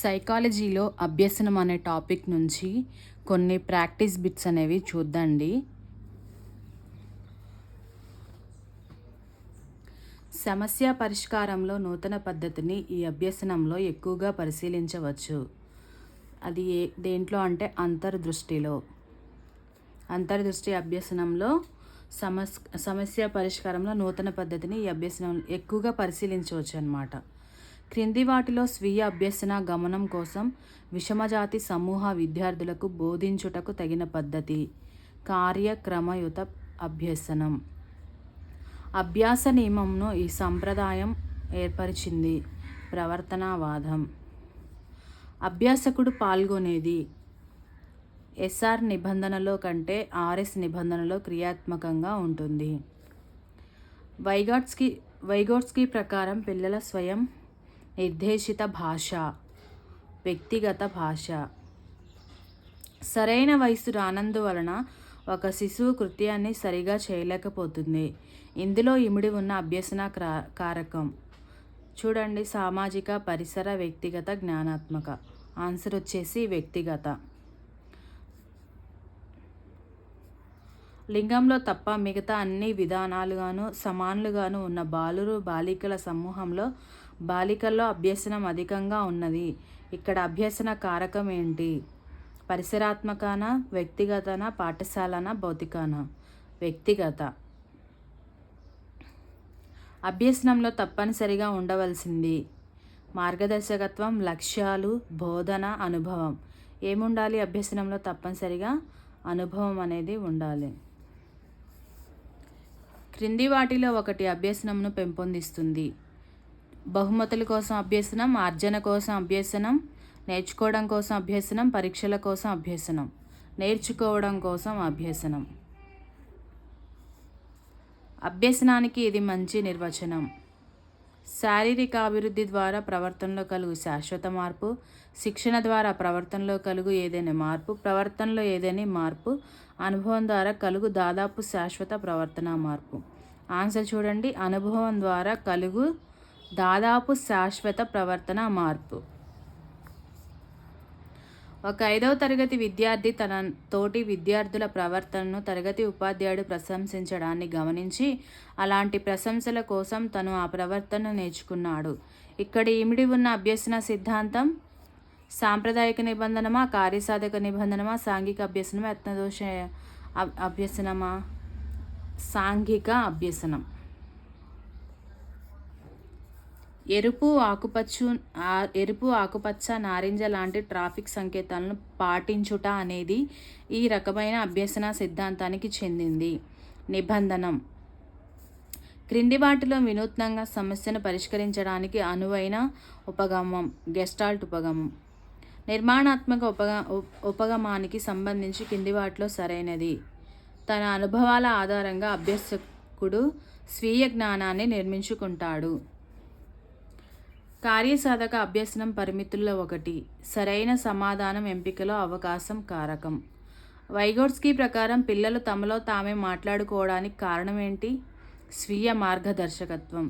సైకాలజీలో అభ్యసనం అనే టాపిక్ నుంచి కొన్ని ప్రాక్టీస్ బిట్స్ అనేవి చూద్దండి. సమస్య పరిష్కారంలో నూతన పద్ధతిని ఈ అభ్యసనంలో ఎక్కువగా పరిశీలించవచ్చు. అది దేంట్లో అంటే అంతర్దృష్టి అభ్యసనంలో సమస్య పరిష్కారంలో నూతన పద్ధతిని ఈ అభ్యసనం ఎక్కువగా పరిశీలించవచ్చు అన్నమాట. క్రింది వాటిలో స్వీయ అభ్యసన గమనం కోసం విషమజాతి సమూహ విద్యార్థులకు బోధించుటకు తగిన పద్ధతి కార్యక్రమయుత అభ్యసనం. అభ్యాస నియమంను ఈ సంప్రదాయం ఏర్పరిచింది. ప్రవర్తనావాదం. అభ్యాసకుడు పాల్గొనేది ఎస్ఆర్ నిబంధనలో కంటే ఆర్ఎస్ నిబంధనలో క్రియాత్మకంగా ఉంటుంది. వైగోట్స్కీ ప్రకారం పిల్లల స్వయం నిర్దేశిత భాష వ్యక్తిగత భాష. సరైన వయసు రానందువలన ఒక శిశువు కృత్యాన్ని సరిగా చేయలేకపోతుంది. ఇందులో ఇమిడి ఉన్న అభ్యసన కారకం చూడండి. సామాజిక, పరిసర, వ్యక్తిగత, జ్ఞానాత్మక. ఆన్సర్ వచ్చేసి వ్యక్తిగత. లింగంలో తప్ప మిగతా అన్ని విధానాలుగాను సమానులుగాను ఉన్న బాలికల సమూహంలో బాలికల్లో అభ్యసనం అధికంగా ఉన్నది. ఇక్కడ అభ్యసన కారకం ఏంటి? పరిసరాత్మకనా, వ్యక్తిగతనా, పాఠశాలనా, భౌతికనా? వ్యక్తిగత. అభ్యసనంలో తప్పనిసరిగా ఉండవలసింది మార్గదర్శకత్వం, లక్ష్యాలు, బోధన, అనుభవం. ఏముండాలి అభ్యసనంలో? తప్పనిసరిగా అనుభవం అనేది ఉండాలి. క్రింది వాటిలో ఒకటి అభ్యసనంను పెంపొందిస్తుంది. బహుమతుల కోసం అభ్యసనం, ఆర్జన కోసం అభ్యసనం, నేర్చుకోవడం కోసం అభ్యసనం, పరీక్షల కోసం అభ్యసనం. నేర్చుకోవడం కోసం అభ్యసనం. అభ్యసనానికి ఇది మంచి నిర్వచనం. శారీరక అభివృద్ధి ద్వారా ప్రవర్తనలో కలుగు శాశ్వత మార్పు, శిక్షణ ద్వారా ప్రవర్తనలో కలుగు ఏదైనా మార్పు, ప్రవర్తనలో ఏదైనా మార్పు, అనుభవం ద్వారా కలుగు దాదాపు శాశ్వత ప్రవర్తన మార్పు. ఆన్సర్ చూడండి. అనుభవం ద్వారా కలుగు దాదాపు శాశ్వత ప్రవర్తన మార్పు. ఒక 5వ తరగతి విద్యార్థి తన తోటి విద్యార్థుల ప్రవర్తనను తరగతి ఉపాధ్యాయుడు ప్రశంసించడాన్ని గమనించి అలాంటి ప్రశంసల కోసం తను ఆ ప్రవర్తనను నేర్చుకున్నాడు. ఇక్కడ ఇమిడి ఉన్న అభ్యసన సిద్ధాంతం సాంప్రదాయిక నిబంధనమా, కార్యసాధక నిబంధనమా, సాంఘిక అభ్యసనమా, యత్నదోష అభ్యసనమా? సాంఘిక అభ్యసనం. ఎరుపు, ఆకుపచ్చ, నారింజ లాంటి ట్రాఫిక్ సంకేతాలను పాటించుట అనేది ఈ రకమైన అభ్యసన సిద్ధాంతానికి చెందింది. నిబంధనం. క్రింది వాటిలో వినూత్నంగా సమస్యను పరిష్కరించడానికి అనువైన ఉపగమం గెస్టాల్ట్ ఉపగమం. నిర్మాణాత్మక ఉపగమానికి సంబంధించి కింది వాటిలో సరైనది. తన అనుభవాల ఆధారంగా అభ్యాసకుడు స్వీయ జ్ఞానాన్ని నిర్మించుకుంటాడు. కార్యసాధక అభ్యసనం పరిమితుల్లో ఒకటి. సరైన సమాధానం ఎంపికలో అవకాశం కారకం. వైగోట్స్కీ ప్రకారం పిల్లలు తమలో తామే మాట్లాడుకోవడానికి కారణం ఏంటి? స్వీయ మార్గదర్శకత్వం.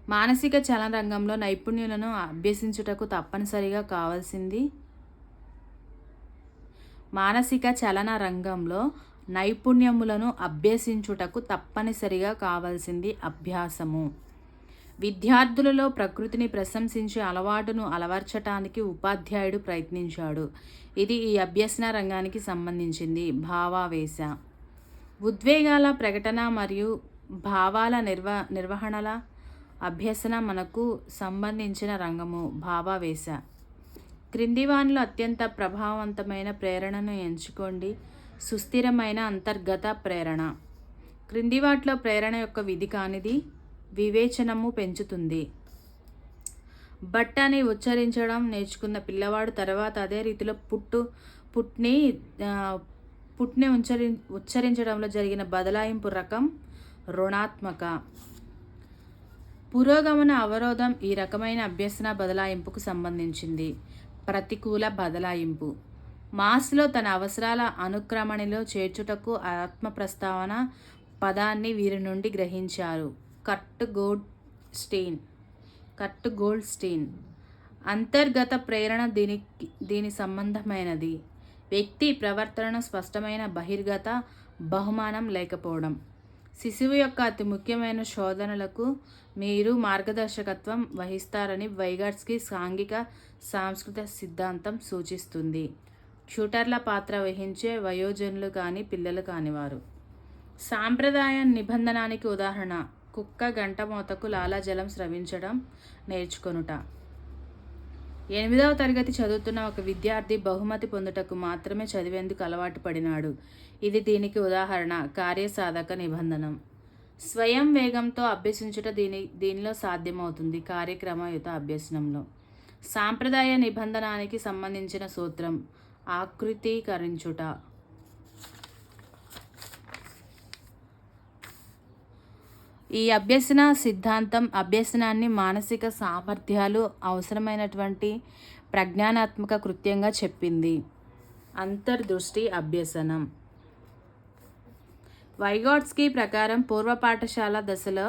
మానసిక చలన రంగంలో నైపుణ్యులను అభ్యసించుటకు తప్పనిసరిగా కావాల్సింది మానసిక చలన రంగంలో నైపుణ్యములను అభ్యసించుటకు తప్పనిసరిగా కావాల్సింది అభ్యాసము. విద్యార్థులలో ప్రకృతిని ప్రశంసించే అలవాటును అలవర్చటానికి ఉపాధ్యాయుడు ప్రయత్నించాడు. ఇది ఈ అభ్యసన రంగానికి సంబంధించింది. భావావేశ. ఉద్వేగాల ప్రకటన మరియు భావాల నిర్వహణల అభ్యసన మనకు సంబంధించిన రంగము. భావావేశ. క్రింది వానిలో అత్యంత ప్రభావవంతమైన ప్రేరణను ఎంచుకోండి. సుస్థిరమైన అంతర్గత ప్రేరణ. క్రింది వాటిలో ప్రేరణ యొక్క విధి కానిది వివేచనము పెంచుతుంది. బట్ అని ఉచ్చరించడం నేర్చుకున్న పిల్లవాడు తర్వాత అదే రీతిలో పుట్ని ఉచ్చరించడంలో జరిగిన బదలాయింపు రకం రుణాత్మక. పురోగమన అవరోధం ఈ రకమైన అభ్యసన బదలాయింపుకు సంబంధించింది. ప్రతికూల బదలాయింపు. మాస్లో తన అవసరాల అనుక్రమణిలో చేర్చుటకు ఆత్మ ప్రస్తావన పదాన్ని వీరి నుండి గ్రహించారు. కర్ట్ గోల్డ్ స్టీన్. అంతర్గత ప్రేరణ దీని సంబంధమైనది. వ్యక్తి ప్రవర్తన స్పష్టమైన బహిర్గత బహుమానం లేకపోవడం. శిశువు యొక్క అతి ముఖ్యమైన శోధనలకు మీరు మార్గదర్శకత్వం వహిస్తారని వైగాట్స్కి సాంఘిక సాంస్కృతిక సిద్ధాంతం సూచిస్తుంది. ట్యూటర్ల పాత్ర వహించే వయోజనులు కానీ పిల్లలు కానివారు. సాంప్రదాయ నిబంధనానికి ఉదాహరణ కుక్క గంట మోతకు లాలాజలం స్రవించడం నేర్చుకొనుట. 8వ తరగతి చదువుతున్న ఒక విద్యార్థి బహుమతి పొందుటకు మాత్రమే చదివేందుకు అలవాటు పడినాడు. ఇది దీనికి ఉదాహరణ. కార్యసాధక నిబంధనం. స్వయం వేగంతో అభ్యసించుట దీనిలో సాధ్యమవుతుంది. కార్యక్రమయుత అభ్యసనంలో. సాంప్రదాయ నిబంధనానికి సంబంధించిన సూత్రం ఆకృతీకరించుట. ఈ అభ్యసన సిద్ధాంతం అభ్యసనాన్ని మానసిక సామర్థ్యాలు అవసరమైనటువంటి ప్రజ్ఞానాత్మక కృత్యంగా చెప్పింది. అంతర్దృష్టి అభ్యసనం. వైగాట్స్కీ ప్రకారం పూర్వ పాఠశాల దశలో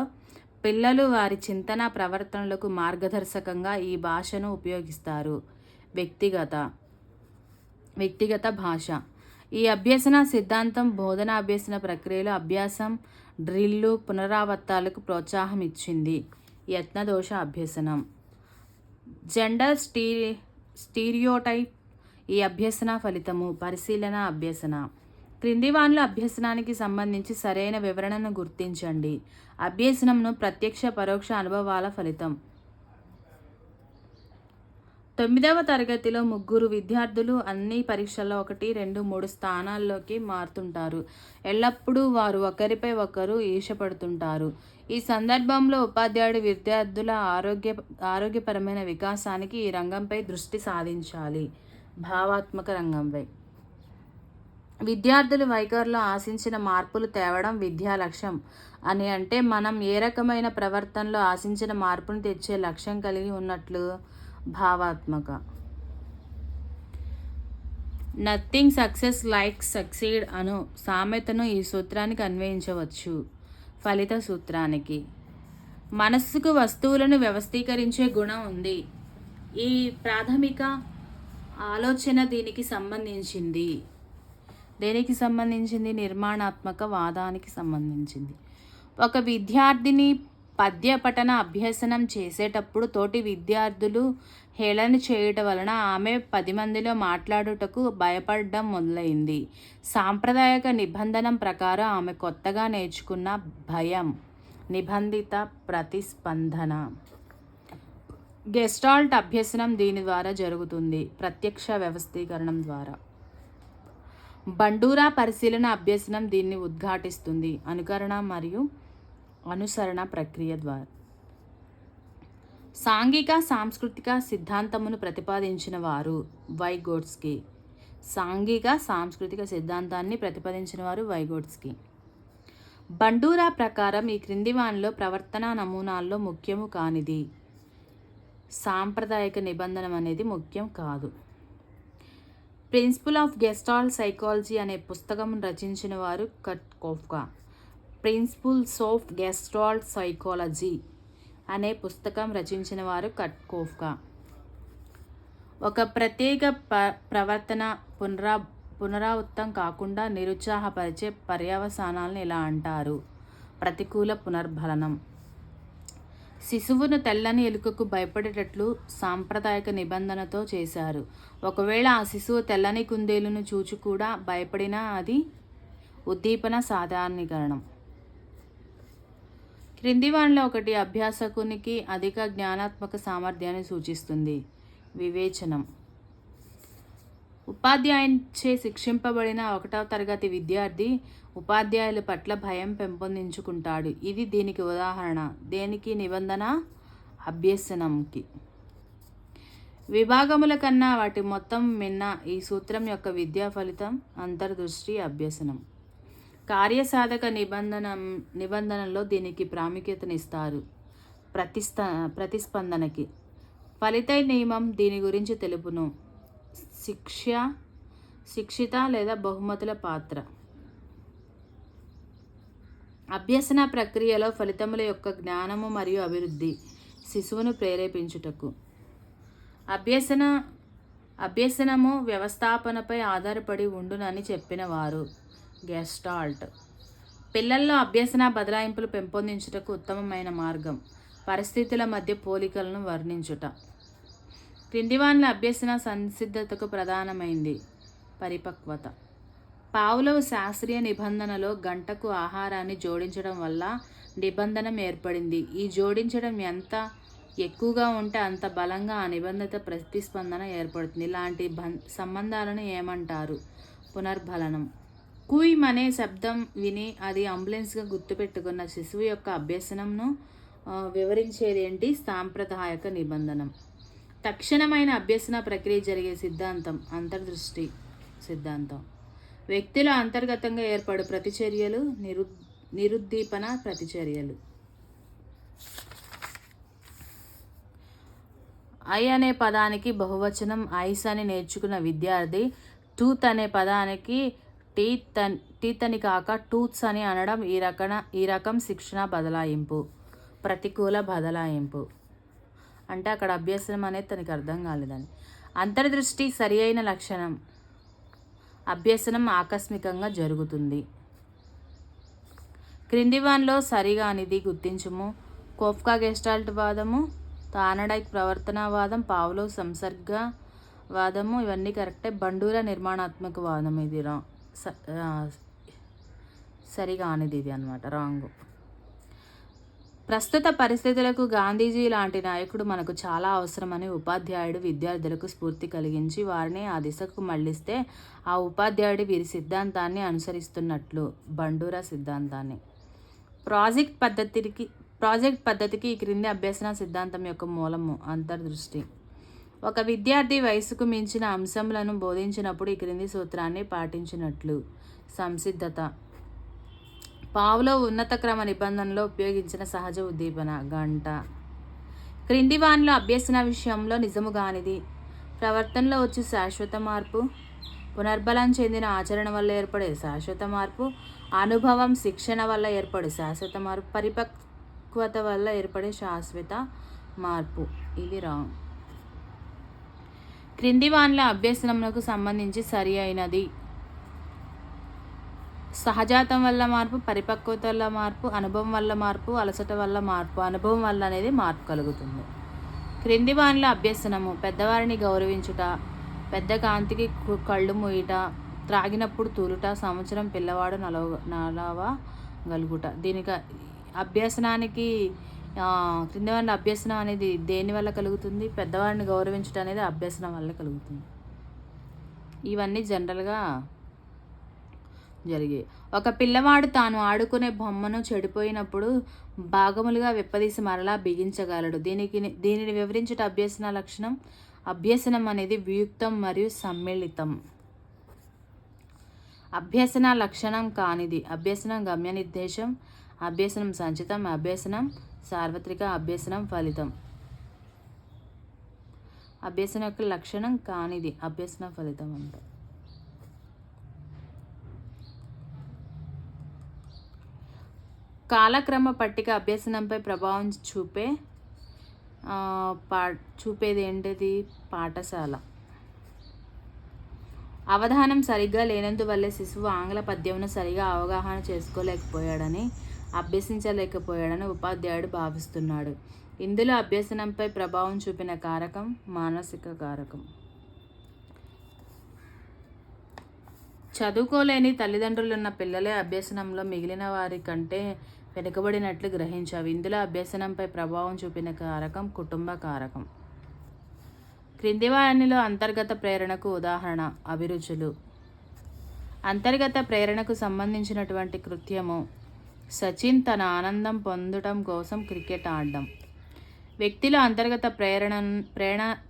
పిల్లలు వారి చింతన ప్రవర్తనలకు మార్గదర్శకంగా ఈ భాషను ఉపయోగిస్తారు. వ్యక్తిగత భాష. ఈ అభ్యసన సిద్ధాంతం బోధనా అభ్యసన ప్రక్రియలో అభ్యాసం, డ్రిల్లు, పునరావృతాలకు ప్రోత్సాహం ఇచ్చింది. యత్నదోష అభ్యసనం. జెండర్ స్టీరియోటైప్ ఈ అభ్యసన ఫలితము. పరిశీలన అభ్యసన. క్రింది వానిలో అభ్యసనానికి సంబంధించి సరైన వివరణను గుర్తించండి. అభ్యసనంను ప్రత్యక్ష పరోక్ష అనుభవాల ఫలితం. 9వ తరగతిలో 3 విద్యార్థులు అన్ని పరీక్షల్లో 1, 2, 3 స్థానాల్లోకి మారుతుంటారు. ఎల్లప్పుడూ వారు ఒకరిపై ఒకరు ఈర్ష్యపడుతుంటారు. ఈ సందర్భంలో ఉపాధ్యాయుడు విద్యార్థుల ఆరోగ్యపరమైన వికాసానికి ఈ రంగంపై దృష్టి సాధించాలి. భావాత్మక రంగంపై. విద్యార్థులు వైఖరిలో ఆశించిన మార్పులు తేవడం విద్యా లక్ష్యం అని అంటే మనం ఏ రకమైన ప్రవర్తనలో ఆశించిన మార్పును తెచ్చే లక్ష్యం కలిగి ఉన్నట్లు. భావాత్మక. నథింగ్ సక్సెస్ లైక్ సక్సీడ్ అను సామెతను ఈ సూత్రానికి అన్వయించవచ్చు. ఫలిత సూత్రానికి. మనస్సుకు వస్తువులను వ్యవస్థీకరించే గుణం ఉంది. ఈ ప్రాథమిక ఆలోచన దీనికి సంబంధించింది నిర్మాణాత్మక వాదానికి సంబంధించింది. ఒక విద్యార్థిని పద్య పఠన అభ్యసనం చేసేటప్పుడు తోటి విద్యార్థులు హేళన చేయటం వలన ఆమె 10 మందిలో మాట్లాడుటకు భయపడడం మొదలైంది. సాంప్రదాయక నిబంధనం ప్రకారం ఆమె కొత్తగా నేర్చుకున్న భయం నిబంధిత ప్రతిస్పందన. గెస్టాల్ట్ అభ్యసనం దీని ద్వారా జరుగుతుంది. ప్రత్యక్ష వ్యవస్థీకరణం ద్వారా. బండూరా పరిశీలన అభ్యసనం దీన్ని ఉద్ఘాటిస్తుంది. అనుకరణ మరియు అనుసరణ ప్రక్రియ ద్వారా. సాంఘిక సాంస్కృతిక సిద్ధాంతమును ప్రతిపాదించిన వారు వైగోట్స్కీ. సాంఘిక సాంస్కృతిక సిద్ధాంతాన్ని ప్రతిపాదించిన వారు వైగోట్స్కీ. బండూరా ప్రకారం ఈ క్రింది వానిలో ప్రవర్తనా నమూనాల్లో ముఖ్యము కానిది. సాంప్రదాయక నిబంధన అనేది ముఖ్యం కాదు. ప్రిన్సిపల్ ఆఫ్ గెస్టాల్ట్ సైకాలజీ అనే పుస్తకం రచించిన వారు కట్కోఫ్కా. ప్రిన్సిపల్స్ ఆఫ్ గెస్టాల్ట్ సైకాలజీ అనే పుస్తకం రచించిన వారు కట్కోఫ్కా. ఒక ప్రత్యేక ప్రవర్తన పునరావృతం కాకుండా నిరుత్సాహపరిచే పర్యవసానాలను ఇలా అంటారు. ప్రతికూల పునర్బలనం. శిశువును తెల్లని ఎలుకకు భయపడేటట్లు సాంప్రదాయక నిబంధనతో చేశారు. ఒకవేళ ఆ శిశువు తెల్లని కుందేలును చూచి కూడా భయపడినా అది ఉద్దీపన సాధారణీకరణం. క్రింది వానిలో ఒకటి అభ్యాసకునికి అధిక జ్ఞానాత్మక సామర్థ్యాన్ని సూచిస్తుంది. వివేచనం. ఉపాధ్యాయునిచే శిక్షింపబడిన 1వ తరగతి విద్యార్థి ఉపాధ్యాయుల పట్ల భయం పెంపొందించుకుంటాడు. ఇది దీనికి ఉదాహరణ. దేనికి నిబంధన? అభ్యసనంకి. విభాగముల కన్నా వాటి మొత్తం మిన్న ఈ సూత్రం యొక్క విద్యా ఫలితం అంతర్దృష్టి అభ్యసనం. కార్యసాధక నిబంధనలో దీనికి ప్రాముఖ్యతనిస్తారు. ప్రతిస్పందనకి. ఫలిత నియమం దీని గురించి తెలుపును. శిక్షిత లేదా బహుమతుల పాత్ర. అభ్యసన ప్రక్రియలో ఫలితముల యొక్క జ్ఞానము మరియు అభివృద్ధి శిశువును ప్రేరేపించుటకు. అభ్యసన అభ్యసనము వ్యవస్థాపనపై ఆధారపడి ఉండునని చెప్పిన వారు. గెస్టాల్ట్. పిల్లల్లో అభ్యసన బదలాయింపులు పెంపొందించుటకు ఉత్తమమైన మార్గం పరిస్థితుల మధ్య పోలికలను వర్ణించుట. క్రింది వానిలో అభ్యసన సంసిద్ధతకు ప్రధానమైంది. పరిపక్వత. పావ్లోవ్ శాస్త్రీయ నిబంధనలో గంటకు ఆహారాన్ని జోడించడం వల్ల నిబంధన ఏర్పడింది. ఈ జోడించడం ఎంత ఎక్కువగా ఉంటే అంత బలంగా ఆ నిబంధన ప్రతిస్పందన ఏర్పడుతుంది. ఇలాంటి సంబంధాలను ఏమంటారు? పునర్బలనం. కుయిమ్ అనే శబ్దం విని అది అంబులెన్స్గా గుర్తుపెట్టుకున్న శిశువు యొక్క అభ్యసనంను వివరించేది ఏంటి? సాంప్రదాయక నిబంధనం. తక్షణమైన అభ్యసన ప్రక్రియ జరిగే సిద్ధాంతం అంతర్దృష్టి సిద్ధాంతం. వ్యక్తిలో అంతర్గతంగా ఏర్పడు ప్రతిచర్యలు నిరుద్దీపన ప్రతిచర్యలు. ఐ అనే పదానికి బహువచనం ఐస్ అని నేర్చుకున్న విద్యార్థి టూత్ అనే పదానికి టీత్ అని కాక టూత్స్ అని అనడం ఈ రకం శిక్షణ బదలాయింపు. ప్రతికూల బదలాయింపు అంటే అక్కడ అభ్యసనం అనేది తనకి అర్థం కాలేదని. అంతర్దృష్టి సరి అయిన లక్షణం. అభ్యసనం ఆకస్మికంగా జరుగుతుంది. క్రింది వానిలో సరిగానిది గుర్తించుము. కోఫ్కా గెస్టాల్ట్ వాదము, తానడైక్ ప్రవర్తనవాదం, పావ్లోవ్ సంసర్గవాదము ఇవన్నీ కరెక్టే. బండూరా నిర్మాణాత్మక వాదం ఇది సరిగానిది ఇది అనమాట, రాంగు. ప్రస్తుత పరిస్థితులకు గాంధీజీ లాంటి నాయకుడు మనకు చాలా అవసరమని ఉపాధ్యాయుడు విద్యార్థులకు స్ఫూర్తి కలిగించి వారిని ఆ దిశకు మళ్లిస్తే ఆ ఉపాధ్యాయుడు వీరి సిద్ధాంతాన్ని అనుసరిస్తున్నట్లు. బండూరా సిద్ధాంతాన్ని. ప్రాజెక్ట్ పద్ధతికి ఈ క్రింది అభ్యసన సిద్ధాంతం యొక్క మూలము. అంతర్దృష్టి. ఒక విద్యార్థి వయసుకు మించిన అంశములను బోధించినప్పుడు ఈ క్రింది సూత్రాన్ని పాటించినట్లు. సంసిద్ధత. పావ్లోవ్ ఉన్నత క్రమ నిబంధనలో ఉపయోగించిన సహజ ఉద్దీపన. గంట. క్రింది వానిలో అభ్యసన విషయంలో నిజముగానిది. ప్రవర్తనలో వచ్చే శాశ్వత మార్పు, పునర్బలం చెందిన ఆచరణ వల్ల ఏర్పడే శాశ్వత మార్పు, అనుభవం శిక్షణ వల్ల ఏర్పడే శాశ్వత మార్పు, పరిపక్వత వల్ల ఏర్పడే శాశ్వత మార్పు. ఇది రాంగ్. క్రింది వానిలో అభ్యసనములకు సంబంధించి సరి అయినది. సహజాతం వల్ల మార్పు, పరిపక్వత వల్ల మార్పు, అనుభవం వల్ల మార్పు, అలసట వల్ల మార్పు. అనుభవం వల్ల అనేది మార్పు కలుగుతుంది. క్రింది వానిలో అభ్యసనము. పెద్దవారిని గౌరవించుట, పెద్ద కాంతికి కళ్ళు మూయుట, త్రాగినప్పుడు తూలుట, సంవత్సరం పిల్లవాడు నలవగలుగుట. దీనికి అభ్యసనానికి క్రింది వారిని అభ్యసనం అనేది దేని వల్ల కలుగుతుంది? పెద్దవారిని గౌరవించుట అనేది అభ్యసనం వల్ల కలుగుతుంది. ఇవన్నీ జనరల్గా జరిగాయి. ఒక పిల్లవాడు తాను ఆడుకునే బొమ్మను చెడిపోయినప్పుడు భాగములుగా విప్పదీసి మరలా బిగించగలడు. దీనిని వివరించుట అభ్యసన లక్షణం. అభ్యసనం అనేది వియుక్తం మరియు సమ్మిళితం. అభ్యసన లక్షణం కానిది. అభ్యసనం గమ్య నిర్దేశం, అభ్యసనం సంచితం, అభ్యసనం సార్వత్రిక, అభ్యసనం ఫలితం. అభ్యసనం యొక్క లక్షణం కానిది అభ్యసన ఫలితం అంటే. కాలక్రమ పట్టిక అభ్యసనంపై ప్రభావం చూపేది ఏంటిది? పాఠశాల. అవధానం సరిగ్గా లేనందువల్లే శిశువు ఆంగ్ల పద్యమును సరిగా అవగాహన చేసుకోలేకపోయాడని, అభ్యసించలేకపోయాడని ఉపాధ్యాయుడు భావిస్తున్నాడు. ఇందులో అభ్యసనంపై ప్రభావం చూపిన కారకం మానసిక కారకం. చదువుకోలేని తల్లిదండ్రులున్న పిల్లలే అభ్యసనంలో మిగిలిన వారి కంటే వెనుకబడినట్లు గ్రహించావు. ఇందులో అభ్యసనంపై ప్రభావం చూపిన కారకం కుటుంబ కారకం. క్రింది వానిలో అంతర్గత ప్రేరణకు ఉదాహరణ. అభిరుచులు. అంతర్గత ప్రేరణకు సంబంధించినటువంటి కృత్యము. సచిన్ తన ఆనందం పొందడం కోసం క్రికెట్ ఆడడం. వ్యక్తిలో అంతర్గత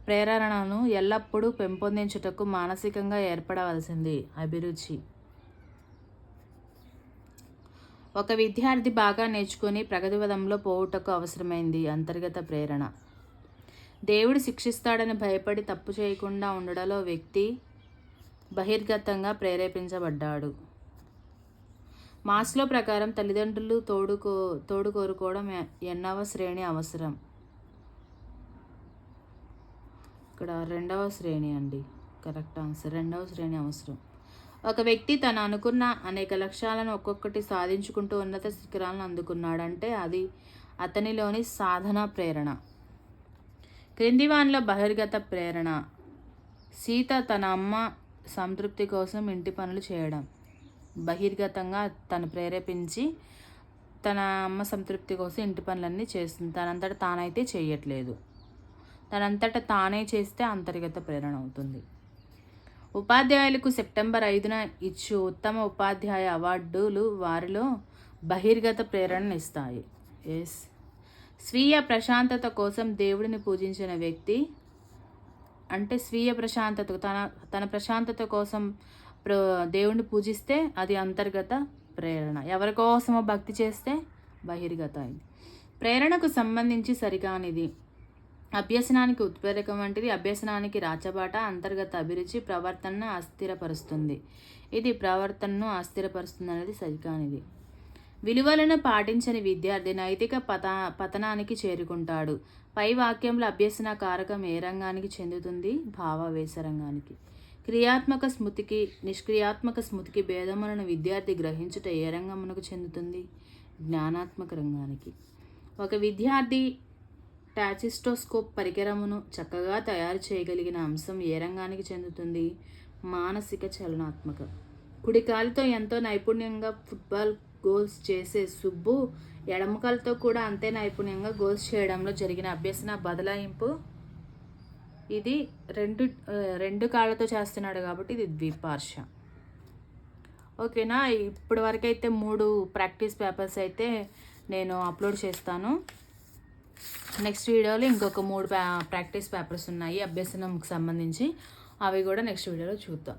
ప్రేరణను ఎల్లప్పుడూ పెంపొందించుటకు మానసికంగా ఏర్పడవలసింది అభిరుచి. ఒక విద్యార్థి బాగా నేర్చుకుని ప్రగతిపథంలో పోవుటకు అవసరమైంది అంతర్గత ప్రేరణ. దేవుడు శిక్షిస్తాడని భయపడి తప్పు చేయకుండా ఉండడంలో వ్యక్తి బహిర్గతంగా ప్రేరేపించబడ్డాడు. మాస్లో ప్రకారం తల్లిదండ్రులు తోడు కోరుకోవడం ఎన్నవ శ్రేణి అవసరం. ఇక్కడ రెండవ శ్రేణి అండి. కరెక్ట్ ఆన్సర్ రెండవ శ్రేణి అవసరం. ఒక వ్యక్తి తను అనుకున్న అనేక లక్ష్యాలను ఒక్కొక్కటి సాధించుకుంటూ ఉన్నత శిఖరాలను అందుకున్నాడంటే అది అతనిలోని సాధన ప్రేరణ. క్రింది వానిలో బహిర్గత ప్రేరణ. సీత తన అమ్మ సంతృప్తి కోసం ఇంటి పనులు చేయడం. బహిర్గతంగా తను ప్రేరేపించి తన అమ్మ సంతృప్తి కోసం ఇంటి పనులన్నీ చేస్తుంది. తనంతట తానైతే చేయట్లేదు. తనంతట తానే చేస్తే అంతర్గత ప్రేరణ అవుతుంది. ఉపాధ్యాయులకు సెప్టెంబర్ 5న ఇచ్చు ఉత్తమ ఉపాధ్యాయ అవార్డులు వారిలో బహిర్గత ప్రేరణను ఇస్తాయి. ఎస్. స్వీయ ప్రశాంతత కోసం దేవుడిని పూజించిన వ్యక్తి అంటే స్వీయ ప్రశాంతత తన ప్రశాంతత కోసం దేవుడిని పూజిస్తే అది అంతర్గత ప్రేరణ. ఎవరి కోసమో భక్తి చేస్తే బహిర్గత. ప్రేరణకు సంబంధించి సరికానిది. అభ్యసనానికి ఉత్ప్రేరకం వంటిది. అభ్యసనానికి రాచబాట. అంతర్గత అభిరుచి ప్రవర్తనను అస్థిరపరుస్తుంది. ఇది ప్రవర్తనను అస్థిరపరుస్తుంది అనేది సరికానిది. విలువలను పాటించని విద్యార్థి నైతిక పతనానికి చేరుకుంటాడు. పై వాక్యంలో అభ్యసన కారకం ఏ రంగానికి చెందుతుంది? భావావేశ రంగానికి. క్రియాత్మక స్మృతికి నిష్క్రియాత్మక స్మృతికి భేదములను విద్యార్థి గ్రహించుట ఏ రంగమునకు చెందుతుంది? జ్ఞానాత్మక రంగానికి. ఒక విద్యార్థి టాచిస్టోస్కోప్ పరికరమును చక్కగా తయారు చేయగలిగిన అంశం ఏ రంగానికి చెందుతుంది? మానసిక చలనాత్మక. కుడికాలితో ఎంతో నైపుణ్యంగా ఫుట్బాల్ గోల్స్ చేసే సుబ్బు ఎడమకాలతో కూడా అంతే నైపుణ్యంగా గోల్స్ చేయడంలో జరిగిన అభ్యసన బదలాయింపు. ఇది రెండు కాళ్ళతో చేస్తున్నాడు కాబట్టి ఇది ద్విపార్ష. ఓకేనా. ఇప్పటి వరకు అయితే 3 ప్రాక్టీస్ పేపర్స్ అయితే నేను అప్లోడ్ చేస్తాను. నెక్స్ట్ వీడియోలో ఇంకొక 3 ప్రాక్టీస్ పేపర్స్ ఉన్నాయి అభ్యసనంకి సంబంధించి. అవి కూడా నెక్స్ట్ వీడియోలో చూద్దాం.